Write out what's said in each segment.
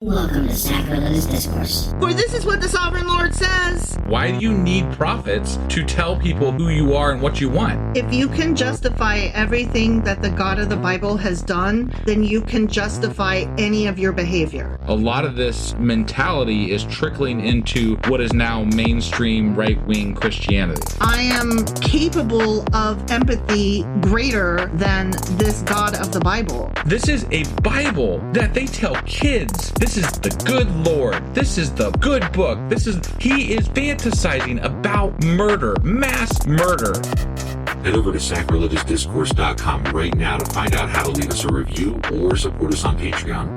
Welcome to Sacrilegious Discourse. For this is what the Sovereign Lord says. Why do you need prophets to tell people who you are and what you want? If you can justify everything that the God of the Bible has done, then you can justify any of your behavior. A lot of this mentality is trickling into what is now mainstream right-wing Christianity. I am capable of empathy greater than this God of the Bible. This is a Bible that they tell kids. This is the good Lord. This is the good book. He is fantasizing about murder, mass murder. Head over to sacrilegiousdiscourse.com right now to find out how to leave us a review or support us on Patreon.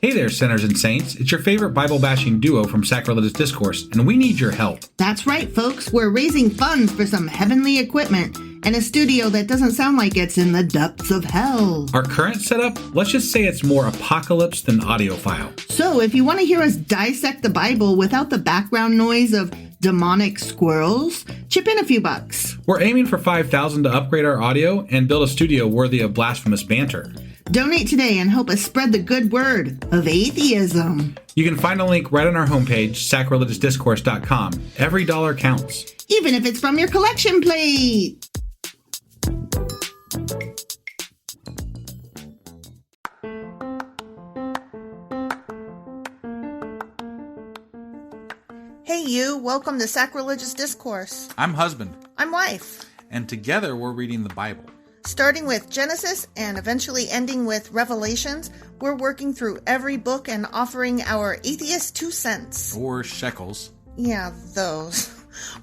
Hey there, sinners and saints. It's your favorite Bible-bashing duo from Sacrilegious Discourse, and we need your help. That's right, folks. We're raising funds for some heavenly equipment and a studio that doesn't sound like it's in the depths of hell. Our current setup, let's just say it's more apocalypse than audiophile. So if you want to hear us dissect the Bible without the background noise of demonic squirrels, chip in a few bucks. We're aiming for $5,000 to upgrade our audio and build a studio worthy of blasphemous banter. Donate today and help us spread the good word of atheism. You can find a link right on our homepage, sacrilegiousdiscourse.com. Every dollar counts. Even if it's from your collection plate. Hey you, welcome to Sacrilegious Discourse. I'm husband. I'm wife. And together we're reading the Bible. Starting with Genesis and eventually ending with Revelations, we're working through every book and offering our atheist 2 cents. Or shekels. Yeah, those.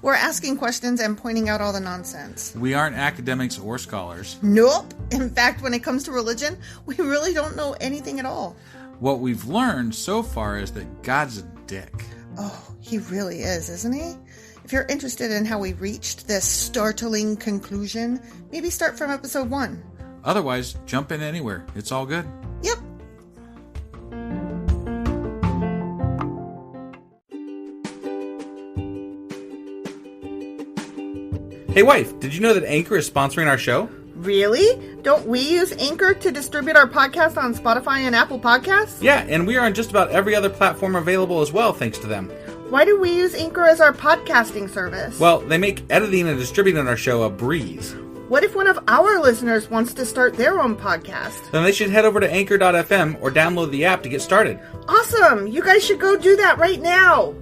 We're asking questions and pointing out all the nonsense. We aren't academics or scholars. Nope. In fact, when it comes to religion, we really don't know anything at all. What we've learned so far is that God's a dick. Oh, he really is, isn't he? If you're interested in how we reached this startling conclusion, maybe start from episode 1. Otherwise, jump in anywhere. It's all good. Yep. Hey wife, did you know that Anchor is sponsoring our show? Really? Don't we use Anchor to distribute our podcast on Spotify and Apple Podcasts? Yeah, and we are on just about every other platform available as well, thanks to them. Why do we use Anchor as our podcasting service? Well, they make editing and distributing our show a breeze. What if one of our listeners wants to start their own podcast? Then they should head over to anchor.fm or download the app to get started. Awesome! You guys should go do that right now!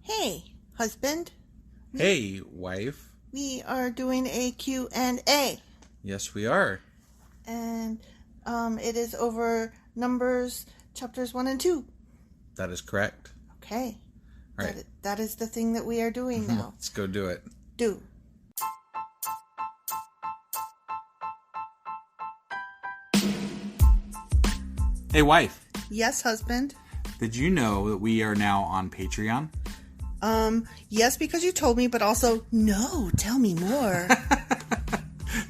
Hey, husband. Hey, wife. We are doing a Q&A. Yes, we are. And it is over Numbers chapters 1 and 2. That is correct. Okay. All right. That is the thing that we are doing now. Let's go do it. Do. Hey, wife. Yes, husband. Did you know that we are now on Patreon? Yes, because you told me, but also, no, tell me more.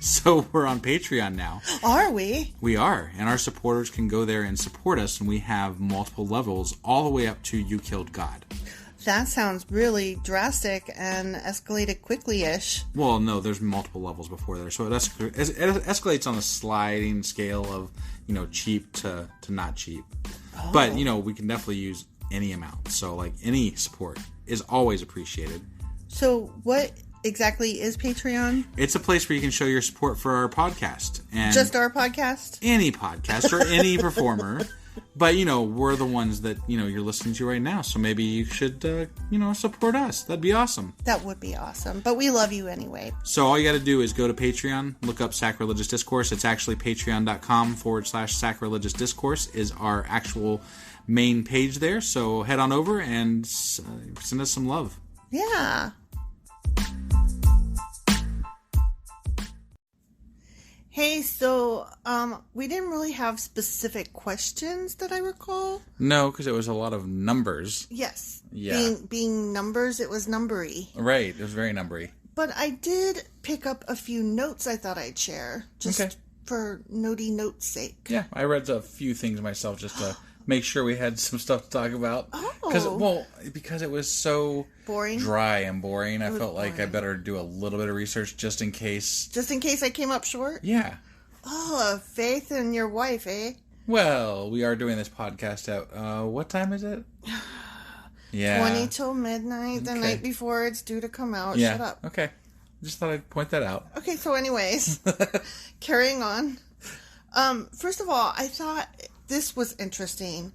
So we're on Patreon now. Are we? We are, and our supporters can go there and support us, and we have multiple levels all the way up to You Killed God. That sounds really drastic and escalated quickly-ish. Well, no, there's multiple levels before there, so it escalates on a sliding scale of, cheap to not cheap. Oh. But, we can definitely use any amount, so, any support is always appreciated. So what exactly is Patreon? It's a place where you can show your support for our podcast. And just our podcast? Any podcast or any performer. But, we're the ones that, you're listening to right now. So maybe you should, support us. That'd be awesome. That would be awesome. But we love you anyway. So all you got to do is go to Patreon, look up Sacrilegious Discourse. It's actually patreon.com/Sacrilegious Discourse is our actual main page there. So head on over and send us some love. Yeah. Hey, so, we didn't really have specific questions that I recall. No, because it was a lot of numbers. Yes. Yeah. Being numbers, it was numbery. Right, it was very numbery. But I did pick up a few notes I thought I'd share. Just Okay. for note's sake. Yeah, I read a few things myself just to make sure we had some stuff to talk about. Because it was so Boring? dry and boring. I was felt like I boring. better do a little bit of research just in case. Just in case I came up short? Yeah. Oh, Faith and your wife, eh? Well, we are doing this podcast at, what time is it? Yeah. 20 till midnight, the Okay. night before it's due to come out. Yeah. Shut up. Okay. Just thought I'd point that out. Okay, so anyways, carrying on. First of all, I thought this was interesting.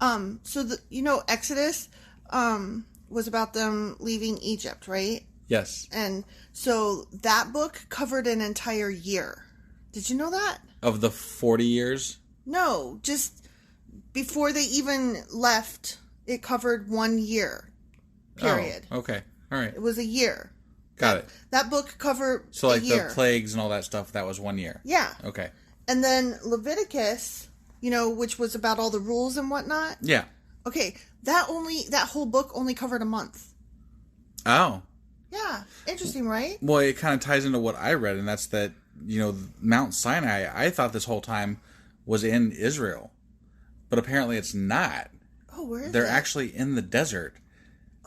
Exodus was about them leaving Egypt, right? Yes. And so that book covered an entire year. Did you know that? Of the 40 years? No, just before they even left, it covered 1 year. Period. Oh, okay. All right. It was a year. Got it. That book covered So, like, a year. the plagues and all that stuff, that was 1 year? Yeah. Okay. And then Leviticus, which was about all the rules and whatnot. Yeah. Okay, that whole book only covered a month. Oh. Yeah, interesting, right? Well, it kind of ties into what I read, and that's that, Mount Sinai, I thought this whole time was in Israel. But apparently it's not. Oh, where is They're it? actually in the desert.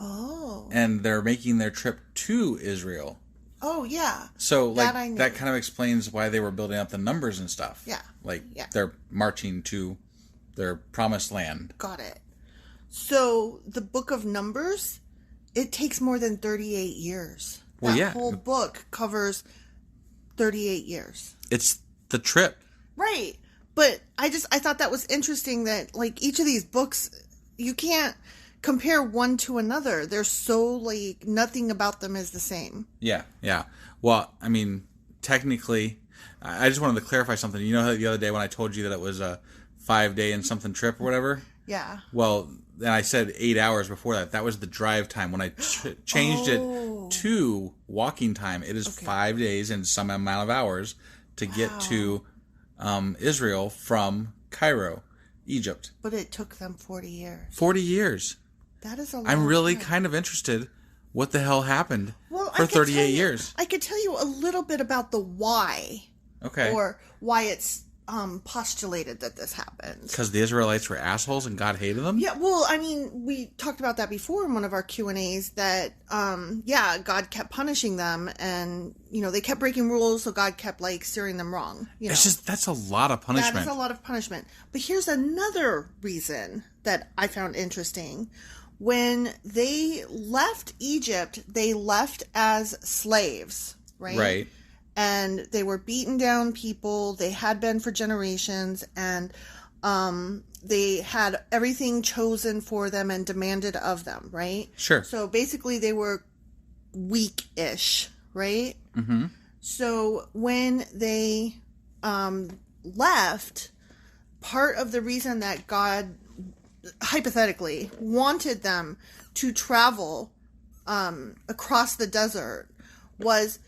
Oh. And they're making their trip to Israel. Oh, yeah. So, That I knew. that kind of explains why they were building up the numbers and stuff. Yeah. Yeah. They're marching to their promised land. Got it. So, the book of Numbers, it takes more than 38 years. Well, that yeah. whole book covers 38 years. It's the trip. Right. But I thought that was interesting that, like, each of these books, you can't compare one to another. They're so, like, nothing about them is the same. Yeah, yeah. Well, I mean, technically, I just wanted to clarify something. You know how the other day when I told you that it was a 5-day and something trip or whatever? Yeah. Well, then I said 8 hours before that. That was the drive time. When I changed it to walking time, it is 5 days and some amount of hours to get to Israel from Cairo, Egypt. But it took them 40 years. 40 years. That is a lot. I'm really kind of interested what the hell happened well, for 38 years. I could tell you a little bit about the why. Okay. Or why it's postulated that this happens. Because the Israelites were assholes and God hated them? Yeah, well, I mean, we talked about that before in one of our Q&As that, God kept punishing them and, they kept breaking rules, so God kept, like, steering them wrong. It's just, that's a lot of punishment. That is a lot of punishment. But here's another reason that I found interesting. When they left Egypt, they left as slaves, right? Right. And they were beaten down people. They had been for generations. And they had everything chosen for them and demanded of them, right? Sure. So basically they were weak-ish, right? Mm-hmm. So when they left, part of the reason that God hypothetically wanted them to travel across the desert was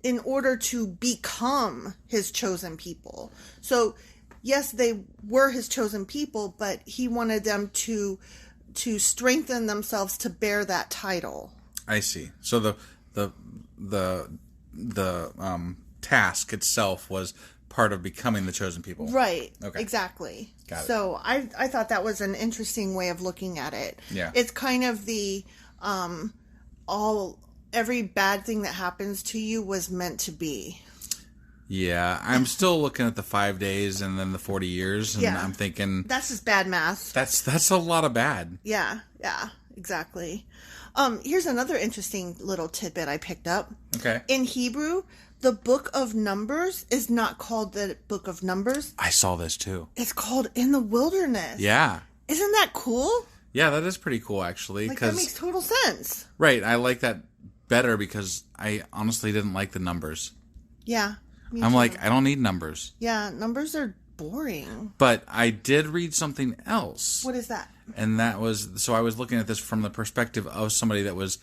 in order to become his chosen people. So yes, they were his chosen people, but he wanted them to strengthen themselves to bear that title. I see. So the task itself was part of becoming the chosen people. Right. Okay. Exactly. Got it. So I thought that was an interesting way of looking at it. Yeah. It's kind of the every bad thing that happens to you was meant to be. Yeah, I'm still looking at the 5 days and then the 40 years, and Yeah. I'm thinking That's just bad math. that's a lot of bad. Yeah, exactly. Here's another interesting little tidbit I picked up. Okay. In Hebrew, the book of Numbers is not called the book of Numbers. I saw this too. It's called In the Wilderness. Yeah. Isn't that cool? Yeah, that is pretty cool actually. Like, that makes total sense. Right, I like that better because I honestly didn't like the numbers. Yeah. me I'm too. like, I don't need numbers. Yeah, numbers are boring. But I did read something else. What is that? And that was, so I was looking at this from the perspective of somebody that was,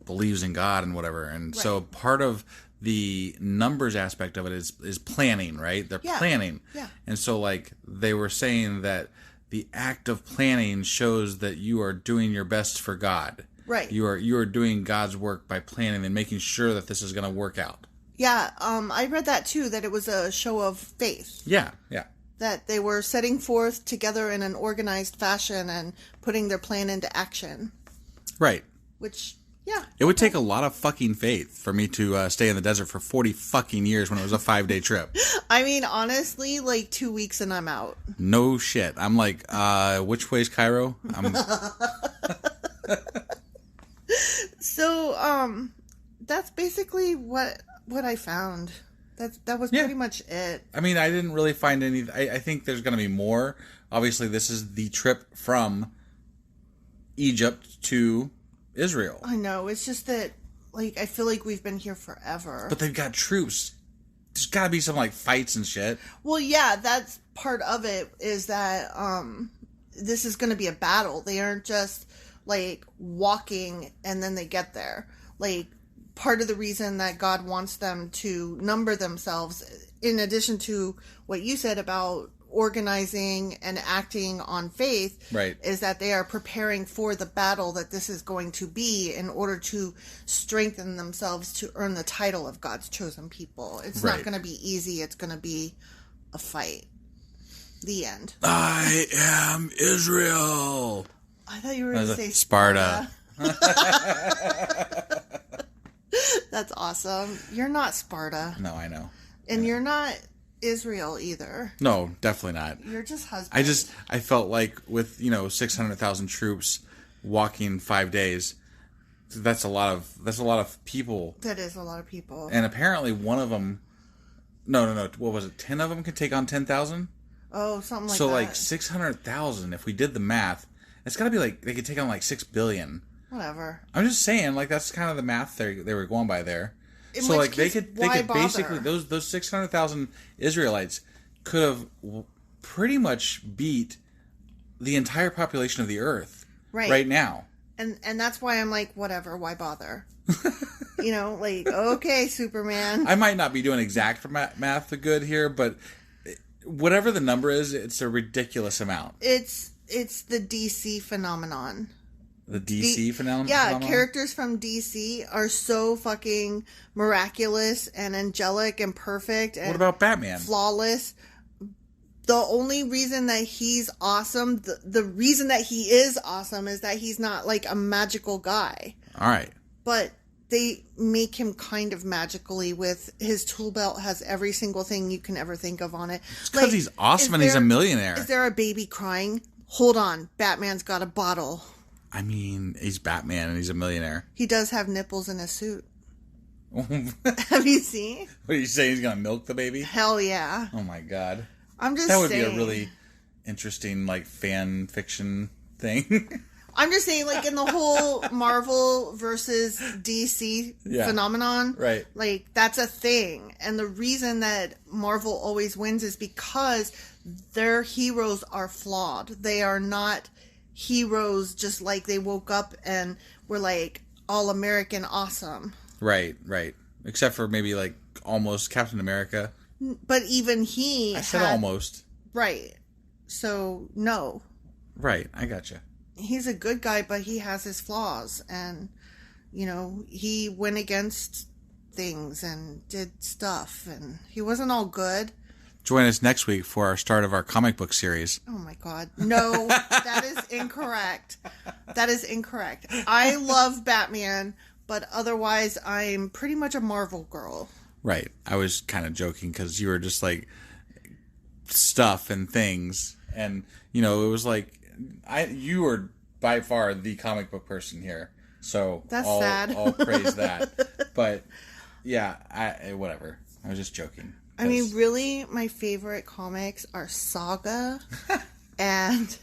believes in God and whatever. And so part of the numbers aspect of it is planning, right? They're planning. Yeah. And so like they were saying that the act of planning shows that you are doing your best for God. Right. You are doing God's work by planning and making sure that this is going to work out. Yeah, I read that too, that it was a show of faith. Yeah, yeah. That they were setting forth together in an organized fashion and putting their plan into action. Right. Which, yeah. It would take a lot of fucking faith for me to stay in the desert for 40 fucking years when it was a 5-day trip. I mean, honestly, like 2 weeks and I'm out. No shit. I'm like, which way's Cairo? So, that's basically what I found. That was pretty much it. I mean, I didn't really find any. I think there's going to be more. Obviously, this is the trip from Egypt to Israel. I know. It's just that, like, I feel like we've been here forever. But they've got troops. There's got to be some, like, fights and shit. Well, yeah, that's part of it, is that this is going to be a battle. They aren't just, like, walking and then they get there. Like, part of the reason that God wants them to number themselves, in addition to what you said about organizing and acting on faith, right, is that they are preparing for the battle that this is going to be in order to strengthen themselves to earn the title of God's chosen people. It's not going to be easy. It's going to be a fight. The end. I am Israel. I thought you were going to say Sparta. That's awesome. You're not Sparta. No, I know. And you're not Israel either. No, definitely not. You're just husband. I felt like with, 600,000 troops walking 5 days, that's a lot of people. That is a lot of people. And apparently one of them, no, what was it? 10 of them could take on 10,000? Oh, something like that. So like 600,000, if we did the math, it's got to be like, they could take on like 6 billion. Whatever. I'm just saying, like, that's kind of the math they were going by there. In so, like, case, they could bother? basically, those 600,000 Israelites could have pretty much beat the entire population of the earth right now. And that's why I'm like, whatever, why bother? Like, okay, Superman. I might not be doing exact math good here, but whatever the number is, it's a ridiculous amount. It's the DC phenomenon. The DC phenomenon? Yeah, characters from DC are so fucking miraculous and angelic and perfect. And what about Batman? Flawless. The only reason that he's awesome, the reason that he is awesome, is that he's not like a magical guy. All right. But they make him kind of magically with his tool belt has every single thing you can ever think of on it. It's because he's awesome and he's a millionaire. Is there a baby crying? Hold on. Batman's got a bottle. I mean, he's Batman and he's a millionaire. He does have nipples in his suit. Have you seen? What are you saying? He's going to milk the baby? Hell yeah. Oh my God. I'm just saying. That would be a really interesting, like, fan fiction thing. I'm just saying, like, in the whole Marvel versus DC phenomenon, right? Like, that's a thing. And the reason that Marvel always wins is because their heroes are flawed. They are not heroes just like they woke up and were, like, all American awesome. Right. Except for maybe, like, almost Captain America. But even he I said almost. Right. So, no. Right, I gotcha. He's a good guy, but he has his flaws. And, he went against things and did stuff. And he wasn't all good. Join us next week for our start of our comic book series. Oh, my God. No, that is incorrect. That is incorrect. I love Batman, but otherwise I'm pretty much a Marvel girl. Right. I was kind of joking because you were just like stuff and things. And, it was like, you were by far the comic book person here. So that's sad. I'll praise that. But yeah, whatever. I was just joking. I mean, really, my favorite comics are Saga and...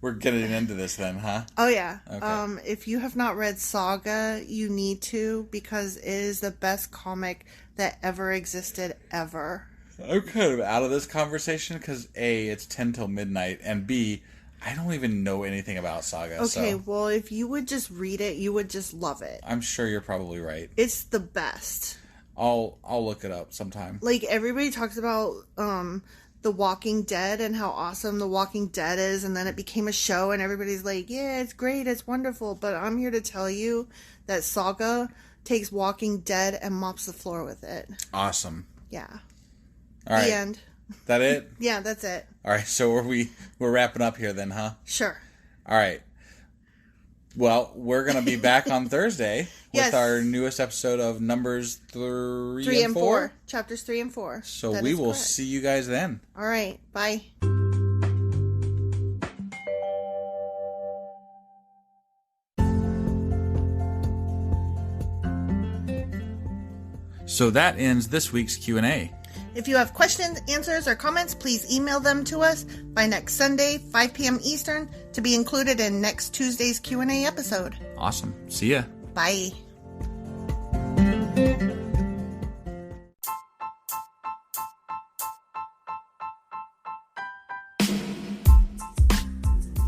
We're getting into this then, huh? Oh, yeah. Okay. If you have not read Saga, you need to, because it is the best comic that ever existed, ever. I'm kind of out of this conversation because A, it's 10 till midnight, and B, I don't even know anything about Saga. Okay, well, if you would just read it, you would just love it. I'm sure you're probably right. It's the best. I'll look it up sometime. Like, everybody talks about The Walking Dead and how awesome The Walking Dead is, and then it became a show, and everybody's like, yeah, it's great, it's wonderful, but I'm here to tell you that Saga takes Walking Dead and mops the floor with it. Awesome. Yeah. All right. The end. That it? Yeah, that's it. All right. So we're wrapping up here then, huh? Sure. All right. Well, we're going to be back on Thursday Yes. with our newest episode of Numbers 3 and 4. Chapters 3 and 4. So That we is will correct. see you guys then. All right. Bye. So that ends this week's Q&A. If you have questions, answers, or comments, please email them to us by next Sunday, 5 p.m. Eastern, to be included in next Tuesday's Q&A episode. Awesome. See ya. Bye.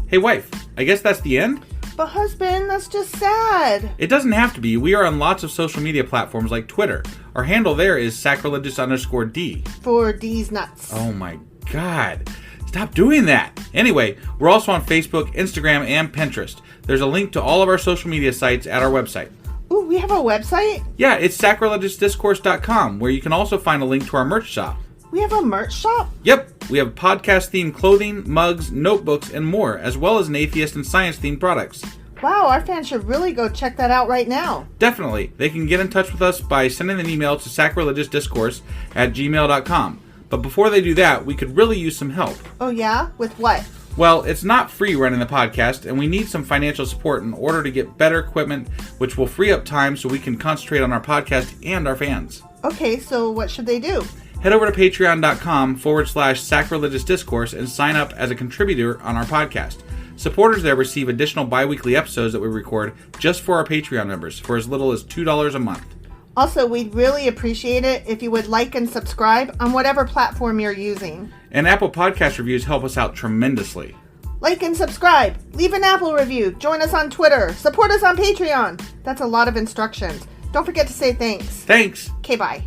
Hey, wife. I guess that's the end? But husband, that's just sad. It doesn't have to be. We are on lots of social media platforms like Twitter. Our handle there is sacrilegious_D. For D's nuts. Oh my god. Stop doing that. Anyway, we're also on Facebook, Instagram, and Pinterest. There's a link to all of our social media sites at our website. Ooh, we have a website? Yeah, it's sacrilegiousdiscourse.com, where you can also find a link to our merch shop. We have a merch shop? Yep, we have podcast-themed clothing, mugs, notebooks, and more, as well as an atheist and science-themed products. Wow, our fans should really go check that out right now. Definitely. They can get in touch with us by sending an email to sacrilegiousdiscourse@gmail.com. But before they do that, we could really use some help. Oh yeah? With what? Well, it's not free running the podcast, and we need some financial support in order to get better equipment, which will free up time so we can concentrate on our podcast and our fans. Okay, so what should they do? Head over to patreon.com/sacrilegiousdiscourse and sign up as a contributor on our podcast. Supporters there receive additional bi-weekly episodes that we record just for our Patreon members for as little as $2 a month. Also, we'd really appreciate it if you would like and subscribe on whatever platform you're using. And Apple Podcast reviews help us out tremendously. Like and subscribe. Leave an Apple review. Join us on Twitter. Support us on Patreon. That's a lot of instructions. Don't forget to say thanks. Thanks! Okay, bye.